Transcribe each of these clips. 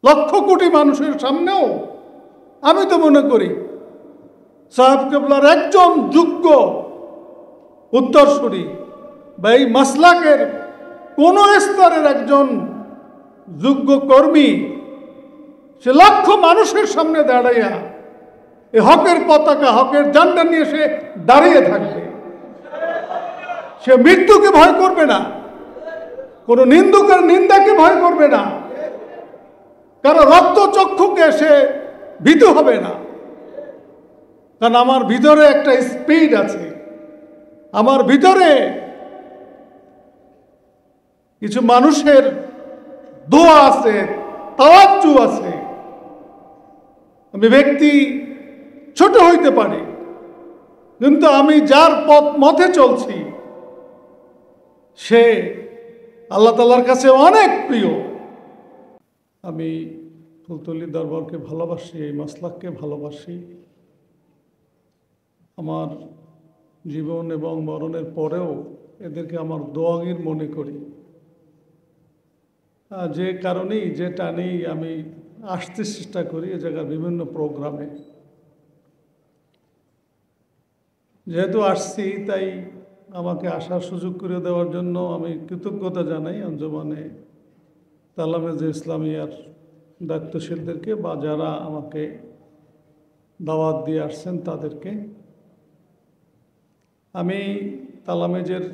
লক্ষ কোটি মানুষের সামনেও আমি তো মনে করি সাহেব কেবলার একজন যোগ্য উত্তরসূরি বা এই মাসলাকের কোন স্তরের একজন যোগ্য কর্মী সে লক্ষ মানুষের সামনে দাঁড়াইয়া এই হকের পতাকা, হকের ঝান্ডা নিয়ে সে দাঁড়িয়ে থাকবে। সে মৃত্যুকে ভয় করবে না, কোন নিন্দুকের নিন্দাকে ভয় করবে না, কারো রক্তচক্ষুকে সে ভীত হবে না। কারণ আমার ভিতরে একটা স্পিড আছে, আমার ভিতরে কিছু মানুষের দোয়া আছে, তাওয়াজ্জু আছে। আমি ব্যক্তি ছোট হইতে পারি, কিন্তু আমি যার মতে চলছি সে আল্লাহ তাআলার কাছে অনেক প্রিয়। আমি ফুলতলি দরবারকে ভালোবাসি, এই মাসলাককে ভালোবাসি। আমার জীবন এবং মরণের পরেও এদেরকে আমার দোয়াগীর মনে করি। যে কারণেই, যে টানেই আমি আসতে চেষ্টা করি এ জায়গার বিভিন্ন প্রোগ্রামে। যেহেতু আসছি তাই আমাকে আসার সুযোগ করে দেওয়ার জন্য আমি কৃতজ্ঞতা জানাই আঞ্জুমানে তালামেজে ইসলামিয়ার দায়িত্বশীলদেরকে বা যারা আমাকে দাওয়াত দিয়ে আসছেন তাদেরকে। আমি তালামেজের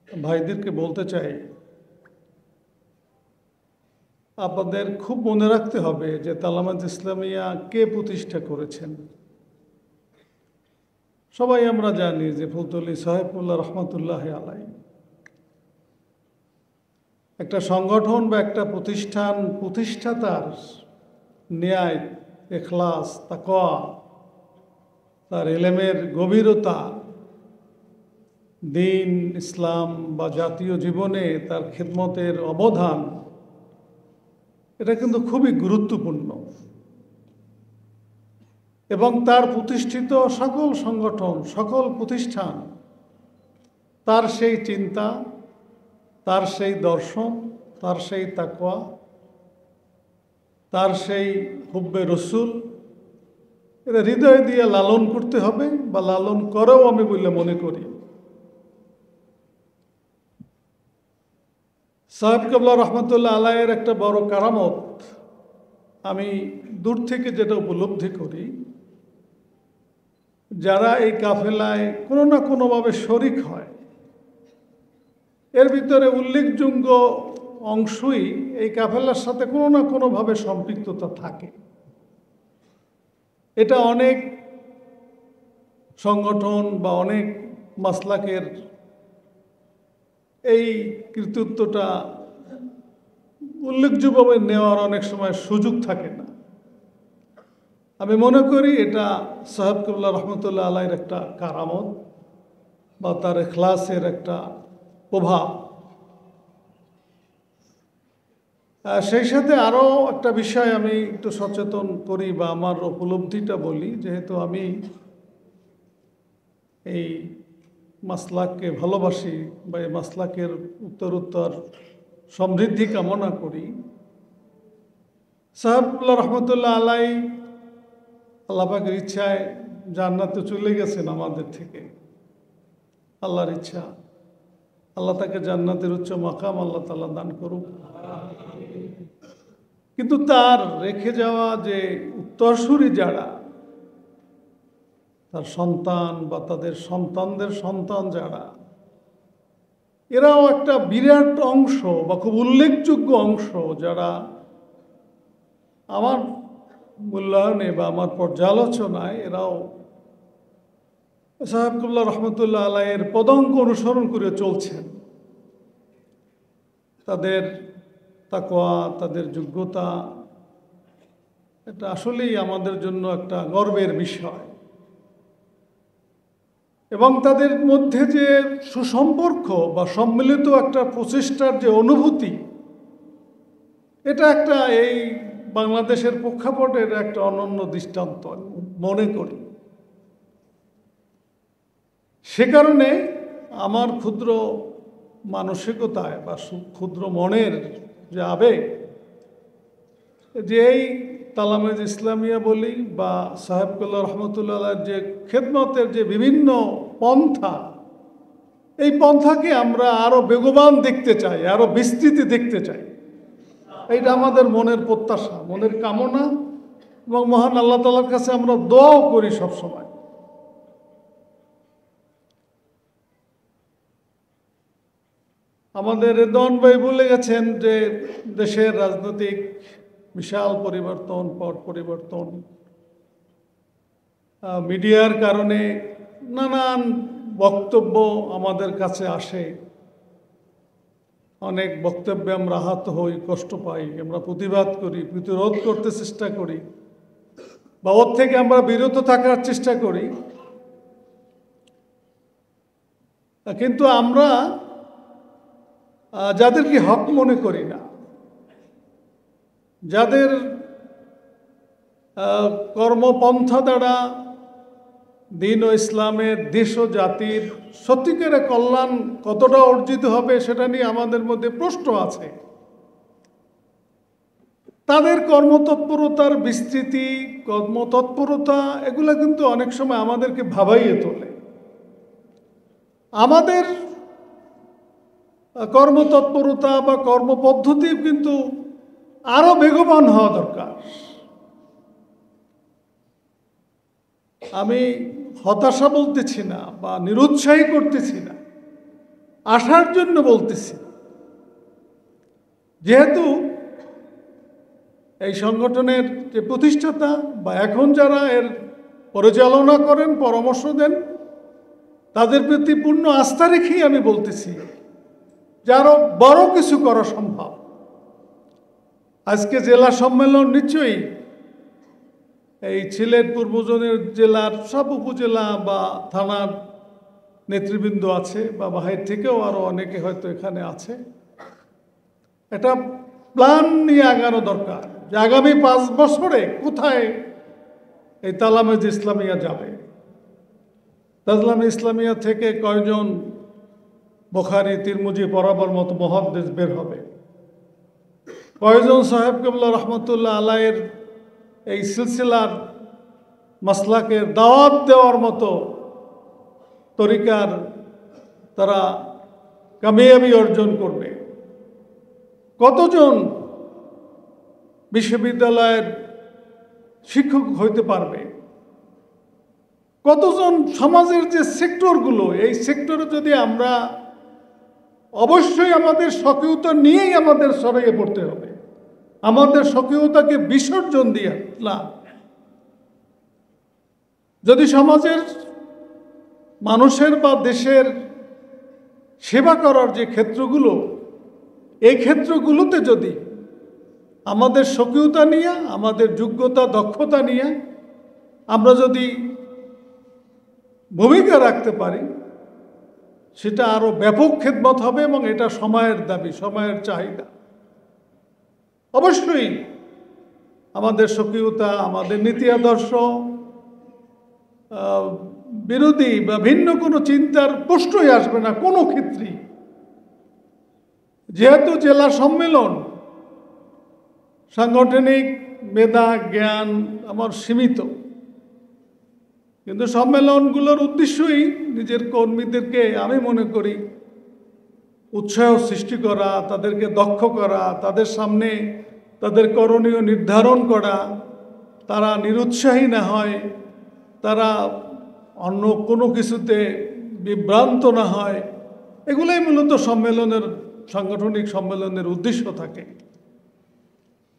ভাইদেরকে বলতে চাই, আপনাদের খুব মনে রাখতে হবে যে তালামেজ ইসলামিয়া কে প্রতিষ্ঠা করেছেন। সবাই আমরা জানি যে ফুলতলি সাহেবুল্লাহ রহমতুল্লাহ আলাই একটা সংগঠন বা একটা প্রতিষ্ঠান প্রতিষ্ঠাতার ন্যায়, ইখলাস, তাকওয়া, তার ইলমের গভীরতা, দ্বীন ইসলাম বা জাতীয় জীবনে তার খিদমতের অবদান, এটা কিন্তু খুবই গুরুত্বপূর্ণ। এবং তার প্রতিষ্ঠিত সকল সংগঠন, সকল প্রতিষ্ঠান, তার সেই চিন্তা, তার সেই দর্শন, তার সেই তাকওয়া, তার সেই হুব্বে রসুল, এটা হৃদয় দিয়ে লালন করতে হবে বা লালন করেও আমি বলে মনে করি। সাহেব কেবলা রহমতুল্লাহ আলাইয়ের একটা বড় কারামত আমি দূর থেকে যেটা উপলব্ধি করি, যারা এই কাফেলায় কোনো না কোনোভাবে শরিক হয় এর ভিতরে উল্লেখযোগ্য অংশই এই কাফেলার সাথে কোনো না কোনোভাবে সম্পৃক্ততা থাকে। এটা অনেক সংগঠন বা অনেক মাসলাকের এই কৃতিত্বটা উল্লেখযোগ্যভাবে নেওয়ার অনেক সময় সুযোগ থাকে না। আমি মনে করি এটা সাহেব কেবলা রহমতুল্লাহ আলাইয়ের একটা কারামত বা তার ইখলাসের একটা প্রভাব। সেই সাথে আরও একটা বিষয় আমি একটু সচেতন করি বা আমার উপলব্ধিটা বলি, যেহেতু আমি এই মাসলাককে ভালোবাসি বা এই মাসলাকের উত্তরোত্তর সমৃদ্ধি কামনা করি। সাহেবুল্লাহ রহমতুল্লাহ আলাই আল্লাহ পাকের ইচ্ছায় জান্নাতে চলে গেছেন আমাদের থেকে, আল্লাহর ইচ্ছা। আল্লাহ তাকে জান্নাতের উচ্চ মাকাম আল্লাহ তাআলা দান করুক। কিন্তু তার রেখে যাওয়া যে উত্তরসূরি যারা, তার সন্তান বা তাদের সন্তানদের সন্তান যারা, এরাও একটা বিরাট অংশ বা খুব উল্লেখযোগ্য অংশ যারা আমার মূল্যায়নে বা আমার পর্যালোচনায় এরাও সাহেবুল্লাহ রহমতুল্লাহ আলাইয়ের পদাঙ্ক অনুসরণ করে চলছেন। তাদের তাকওয়া, তাদের যোগ্যতা, এটা আসলেই আমাদের জন্য একটা গর্বের বিষয়। এবং তাদের মধ্যে যে সুসম্পর্ক বা সম্মিলিত একটা প্রচেষ্টার যে অনুভূতি, এটা একটা এই বাংলাদেশের প্রেক্ষাপটের একটা অনন্য দৃষ্টান্ত মনে করি। সে কারণে আমার ক্ষুদ্র মানসিকতায় বা ক্ষুদ্র মনের যে আবেগ, যে এই তালামেজ ইসলামিয়া বলি বা সাহেবকুল্লাহ রহমতুল্লাহ যে খেদমতের যে বিভিন্ন পন্থা, এই পন্থাকে আমরা আরো বেগবান দেখতে চাই, আরো বিস্তৃতি দেখতে চাই। এইটা আমাদের মনের প্রত্যাশা, মনের কামনা, এবং মহান আল্লাহ তাআলার কাছে আমরা দোয়াও করি সবসময়। আমাদের রেদওয়ান ভাই বলে গেছেন যে দেশের রাজনৈতিক বিশাল পরিবর্তন, পট পরিবর্তন, মিডিয়ার কারণে নানান বক্তব্য আমাদের কাছে আসে। অনেক বক্তব্যে আমরা আহত হই, কষ্ট পাই, আমরা প্রতিবাদ করি, প্রতিরোধ করতে চেষ্টা করি, বা ওর থেকে আমরা বিরত থাকার চেষ্টা করি। কিন্তু আমরা যাদেরকে হক মনে করি না, যাদের কর্মপন্থা দ্বারা দিন ও ইসলামের দেশ ও জাতির সত্যিকারের কল্যাণ কতটা অর্জিত হবে সেটা নিয়ে আমাদের মধ্যে প্রশ্ন আছে, তাদের কর্মতৎপরতার বিস্তৃতি, কর্মতৎপরতা এগুলো কিন্তু অনেক সময় আমাদেরকে ভাবাইয়ে তোলে। আমাদের কর্মতৎপরতা বা কর্মপদ্ধতি কিন্তু আরো বেগবান হওয়া দরকার। আমি হতাশা বলতেছি না বা নিরুৎসাহী করতেছি না, আশার জন্য বলতেছি। যেহেতু এই সংগঠনের যে প্রতিষ্ঠাতা বা এখন যারা এর পরিচালনা করেন, পরামর্শ দেন, তাদের প্রতি পূর্ণ আস্থা রেখেই আমি বলতেছি যে আরো বড় কিছু করা সম্ভব। আজকে জেলা সম্মেলন নিশ্চয়ই এই সিলেট পূর্বজনের জেলার সব উপজেলা বা থানার নেতৃবৃন্দ আছে, বা বাহির থেকেও আরো অনেকে হয়তো এখানে আছে। এটা প্ল্যান নিয়ে আগানো দরকার যে আগামী 5 বছরে কোথায় এই তালামেজ ইসলামিয়া যাবে। তালামেজ ইসলামিয়া থেকে কয়জন বুখারী, তিরমিজি পড়াবার মতো মুহাদ্দিস বের হবে, কয়জন সাহেব কিবলা রহমতুল্লাহ আলাইহির এই সিলসিলার মাসলাকের দাওয়াত দেওয়ার মতো তরিকার তারা কামিয়াবি অর্জন করবে, কতজন বিশ্ববিদ্যালয়ের শিক্ষক হইতে পারবে, কতজন সমাজের যে সেক্টরগুলো, এই সেক্টরে যদি আমরা অবশ্যই আমাদের স্বকীয়তা নিয়েই আমাদের ছড়িয়ে পড়তে হবে, আমাদের স্বকীয়তাকে বিসর্জন দিয়ে না। যদি সমাজের মানুষের বা দেশের সেবা করার যে ক্ষেত্রগুলো, এই ক্ষেত্রগুলোতে যদি আমাদের স্বকীয়তা নিয়ে, আমাদের যোগ্যতা দক্ষতা নিয়ে আমরা যদি ভূমিকা রাখতে পারি, সেটা আরো ব্যাপক খেদমত হবে এবং এটা সময়ের দাবি, সময়ের চাহিদা। অবশ্যই আমাদের স্বকীয়তা, আমাদের নীতি আদর্শ বিরোধী বা ভিন্ন কোনো চিন্তার প্রশ্নই আসবে না কোনো ক্ষেত্রেই। যেহেতু জেলা সম্মেলন, সাংগঠনিক মেধা জ্ঞান আমার সীমিত, কিন্তু সম্মেলনগুলোর উদ্দেশ্যই নিজের কর্মীদেরকে আমি মনে করি উৎসাহ সৃষ্টি করা, তাদেরকে দক্ষ করা, তাদের সামনে তাদের করণীয় নির্ধারণ করা, তারা নিরুৎসাহী না হয়, তারা অন্য কোনো কিছুতে বিভ্রান্ত না হয়, এগুলোই মূলত সম্মেলনের, সাংগঠনিক সম্মেলনের উদ্দেশ্য থাকে।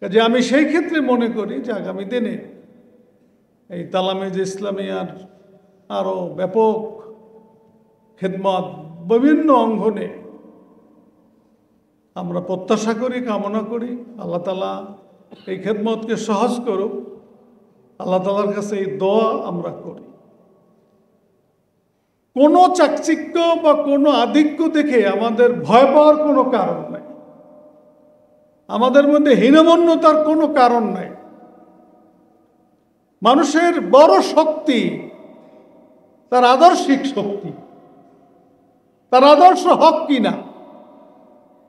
কাজে আমি সেই ক্ষেত্রে মনে করি যে আগামী দিনে এই তালামেজ ইসলামিয়ার আরো ব্যাপক খেদমত বিভিন্ন অঙ্গনে আমরা প্রত্যাশা করি, কামনা করি। আল্লাহ তাআলা এই খেদমতকে সহজ করুক, আল্লাহ তাআলার কাছে এই দোয়া আমরা করি। কোনো চাকচিক্য বা কোনো আধিক্য দেখে আমাদের ভয় পাওয়ার কোনো কারণ নাই, আমাদের মধ্যে হীনমন্যতার কোনো কারণ নাই। মানুষের বড় শক্তি তার আদর্শিক শক্তি, তার আদর্শ হক কিনা,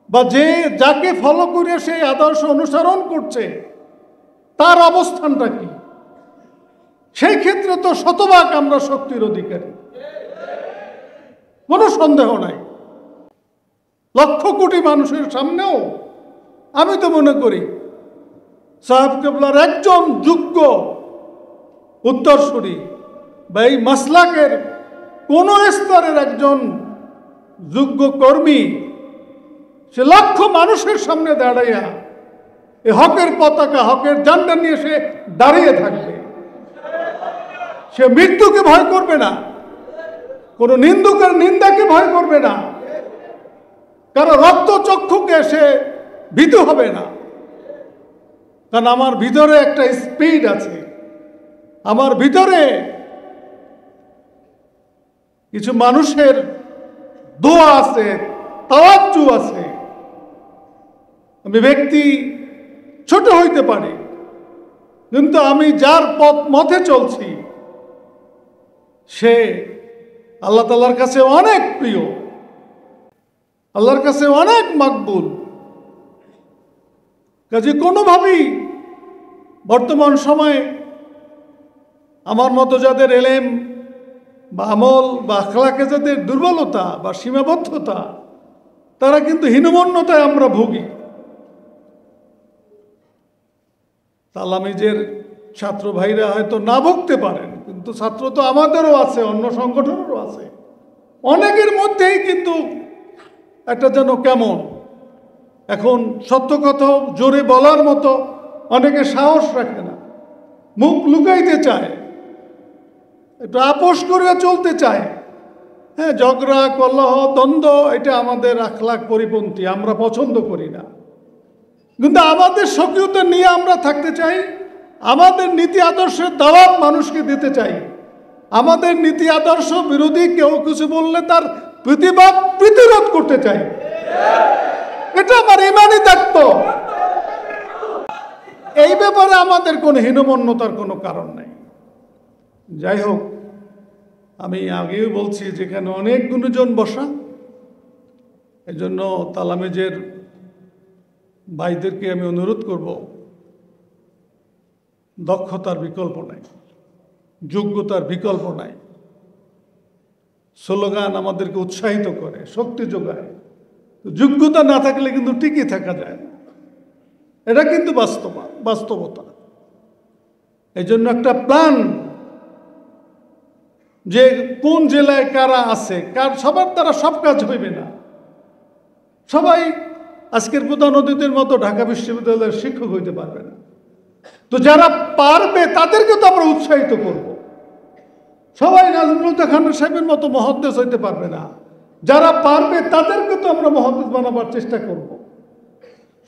বা যে যাকে ফলো করে সেই আদর্শ অনুসরণ করছে, তার অবস্থানটা কি? সেই ক্ষেত্রে তো শতভাগ আমরা শক্তির অধিকারী, কোনো সন্দেহ নাই। লক্ষ কোটি মানুষের সামনেও আমি তো মনে করি সাহেব কেবলার একজন যোগ্য উত্তরসূরি বা এই মাসলাকের কোন স্তরের একজন যোগ্য কর্মী সে লক্ষ মানুষের সামনে দাঁড়াইয়া এই হকের পতাকা, হকের ঝান্ডা নিয়ে সে দাঁড়িয়ে থাকবে। সে মৃত্যুকে ভয় করবে না, কোন নিন্দুকের নিন্দাকে ভয় করবে না, কারো রক্তচক্ষুকে সে ভীতু হবে না। কারণ আমার ভিতরে একটা স্পিড আছে, আমার ভিতরে কিছু মানুষের দোয়া আছে, তাওয়াজ্জু আছে। আমি ব্যক্তি ছোট হইতে পারি, কিন্তু আমি যার পথে চলছি সে আল্লাহ তাআলার কাছে অনেক প্রিয়, আল্লাহর কাছে অনেক মকবুল। কাজে কোনোভাবেই বর্তমান সময়ে আমার মতো যাদের এলেম বা আমল বা আখলাকে যাদের দুর্বলতা বা সীমাবদ্ধতা, তারা কিন্তু হীনমন্যতায় আমরা ভুগি। তালামিজের ছাত্র ভাইরা হয়তো না ভুগতে পারেন, কিন্তু ছাত্র তো আমাদেরও আছে, অন্য সংগঠনেরও আছে। অনেকের মধ্যেই কিন্তু একটা যেন কেমন, এখন সত্য কথা জোরে বলার মতো অনেকে সাহস রাখে না, মুখ লুকাইতে চায়, একটু আপোষ করে চলতে চায়। হ্যাঁ, ঝগড়া কলহ দ্বন্দ্ব এটা আমাদের আখলাক পরিপন্থী, আমরা পছন্দ করি না। কিন্তু আমাদের স্বকীয়তা নিয়ে আমরা থাকতে চাই, আমাদের নীতি আদর্শের দাওয়াত মানুষকে দিতে চাই। আমাদের নীতি আদর্শ বিরোধী কেউ কিছু বললে তার প্রতিরোধ করতে চাই। এটা আমার ইমানি দায়িত্ব। এই ব্যাপারে আমাদের কোনো হীনমন্যতার কোনো কারণ নেই। যাই হোক, আমি আগেও বলছি যেখানে অনেক গুণীজন বসা, এই জন্য তালামিজের ভাইদেরকে আমি অনুরোধ করব, দক্ষতার বিকল্প নাই, যোগ্যতার বিকল্প নাই। স্লোগান আমাদেরকে উৎসাহিত করে, শক্তি যোগায়, যোগ্যতা না থাকলে কিন্তু টিকে থাকা যায় না। এটা কিন্তু বাস্তবতা। এই জন্য একটা প্ল্যান, যে কোন জেলায় কারা আছে, সবার দ্বারা সব কাজ হইবে না। সবাই আজকের প্রধান অতিথির মতো ঢাকা বিশ্ববিদ্যালয়ের শিক্ষক হইতে পারবে না। তো যারা পারবে তাদেরকে তো আমরা উৎসাহিত করব। সবাই নাজমুল খান সাহেবের মতো মুহাদ্দিস হইতে পারবে না, যারা পারবে তাদেরকে তো আমরা মুহাদ্দিস বানাবার চেষ্টা করব।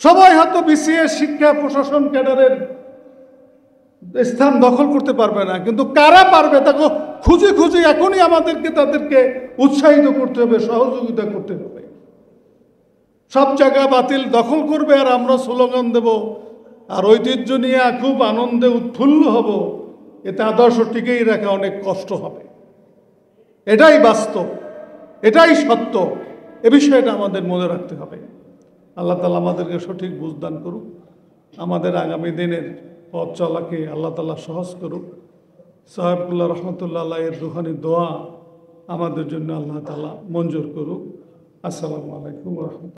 সবাই হয়তো বিসিএস শিক্ষা প্রশাসন ক্যাডারের স্থান দখল করতে পারবে না, কিন্তু কারা পারবে তাকে খুঁজে খুঁজে এখনই আমাদেরকে তাদেরকে উৎসাহিত করতে হবে, সহযোগিতা করতে হবে। সব জায়গা বাতিল দখল করবে আর আমরা স্লোগান দেব আর ঐতিহ্য নিয়ে খুব আনন্দে উৎফুল্ল হব, এতে আদর্শ টিকেই রাখা অনেক কষ্ট হবে। এটাই বাস্তব, এটাই সত্য। এ বিষয়টা আমাদের মনে রাখতে হবে। আল্লাহ তাআলা আমাদেরকে সঠিক বুঝদান করুক, আমাদের আগামী দিনের পথ চলাকে আল্লাহ তাআলা সহজ করুক। সাহেবুল্লাহ রহমতুল্লাহ আলাইহির রুহানি দোয়া আমাদের জন্য আল্লাহ তাআলা মঞ্জুর করুক। আসসালামু আলাইকুম ওয়া রাহমাতুল্লাহ।